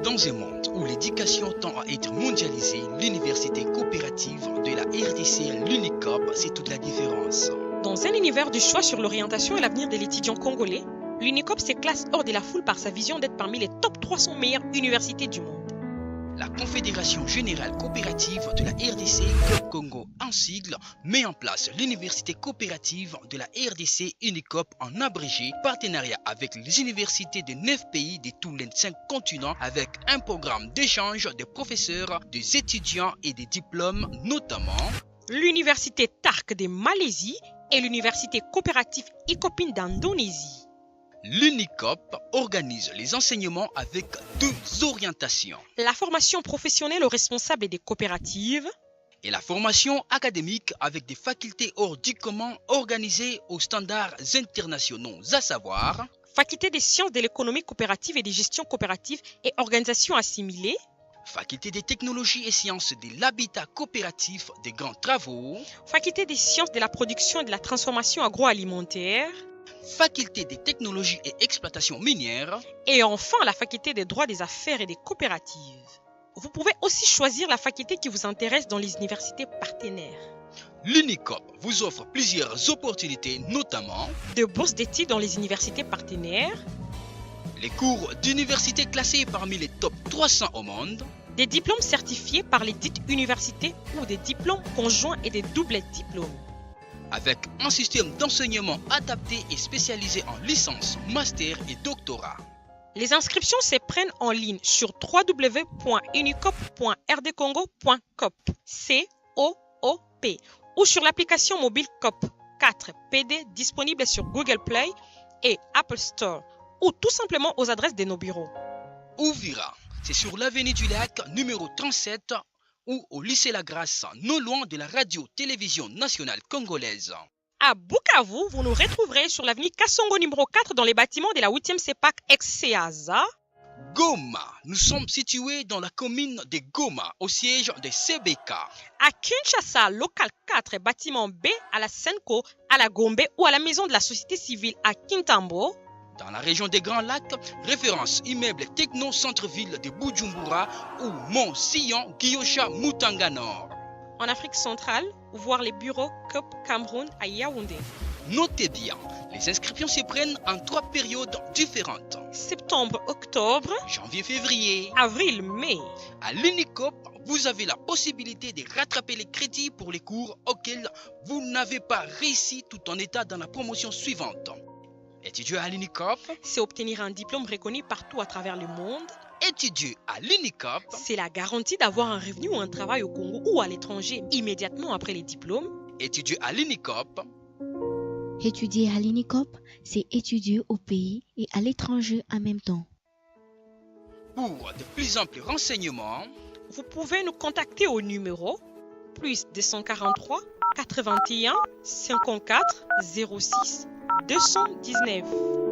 Dans un monde où l'éducation tend à être mondialisée, l'université coopérative de la RDC, l'UNICOP, c'est toute la différence. Dans un univers du choix sur l'orientation et l'avenir de l'étudiant congolais, l'UNICOP se classe hors de la foule par sa vision d'être parmi les top 300 meilleures universités du monde. La Confédération Générale Coopérative de la RDC, COP Congo en sigle, met en place l'Université Coopérative de la RDC UNICOP en abrégé, partenariat avec les universités de 9 pays de tous les 5 continents avec un programme d'échange de professeurs, des étudiants et des diplômes, notamment l'Université TARC de Malaisie et l'Université Coopérative ICOPIN d'Indonésie. L'UNICOP organise les enseignements avec 2 orientations. La formation professionnelle aux responsables des coopératives et la formation académique avec des facultés hors du commun organisées aux standards internationaux, à savoir Faculté des sciences de l'économie coopérative et des gestions coopératives et organisations assimilées, Faculté des technologies et sciences de l'habitat coopératif des grands travaux, Faculté des sciences de la production et de la transformation agroalimentaire, Faculté des technologies et exploitation minière et enfin la Faculté des droits des affaires et des coopératives. Vous pouvez aussi choisir la faculté qui vous intéresse dans les universités partenaires. L'UNICOP vous offre plusieurs opportunités, notamment de bourses d'études dans les universités partenaires, les cours d'université classés parmi les top 300 au monde, des diplômes certifiés par les dites universités ou des diplômes conjoints et des doubles diplômes. Avec un système d'enseignement adapté et spécialisé en licence, master et doctorat. Les inscriptions se prennent en ligne sur www.unicop.rdcongo.cop ou sur l'application mobile COP 4 PD disponible sur Google Play et Apple Store ou tout simplement aux adresses de nos bureaux. Ouvira, c'est sur l'avenue du Lac numéro 37 ou au lycée La Grâce, non loin de la radio-télévision nationale congolaise. À Bukavu, vous nous retrouverez sur l'avenue Kassongo numéro 4 dans les bâtiments de la 8e CEPAC ex-CEASA. Goma, nous sommes situés dans la commune de Goma, au siège de CBK. À Kinshasa, local 4, bâtiment B, à la Senko, à la Gombe ou à la maison de la société civile à Kintambo. Dans la région des Grands Lacs, référence immeuble techno centre-ville de Bujumbura ou Mont Sion, Guiosha, Mutanga Nord. En Afrique centrale, voir les bureaux COP Cameroun à Yaoundé. Notez bien, les inscriptions se prennent en 3 périodes différentes. Septembre-octobre, janvier-février, avril-mai. À l'UNICOP, vous avez la possibilité de rattraper les crédits pour les cours auxquels vous n'avez pas réussi tout en état dans la promotion suivante. Étudier à l'UNICOP, c'est obtenir un diplôme reconnu partout à travers le monde. Étudier à l'UNICOP, c'est la garantie d'avoir un revenu ou un travail au Congo ou à l'étranger immédiatement après les diplômes. Étudier à l'UNICOP. Étudier à l'UNICOP, c'est étudier au pays et à l'étranger en même temps. Pour de plus amples renseignements, vous pouvez nous contacter au numéro plus 243 81 54 06 219.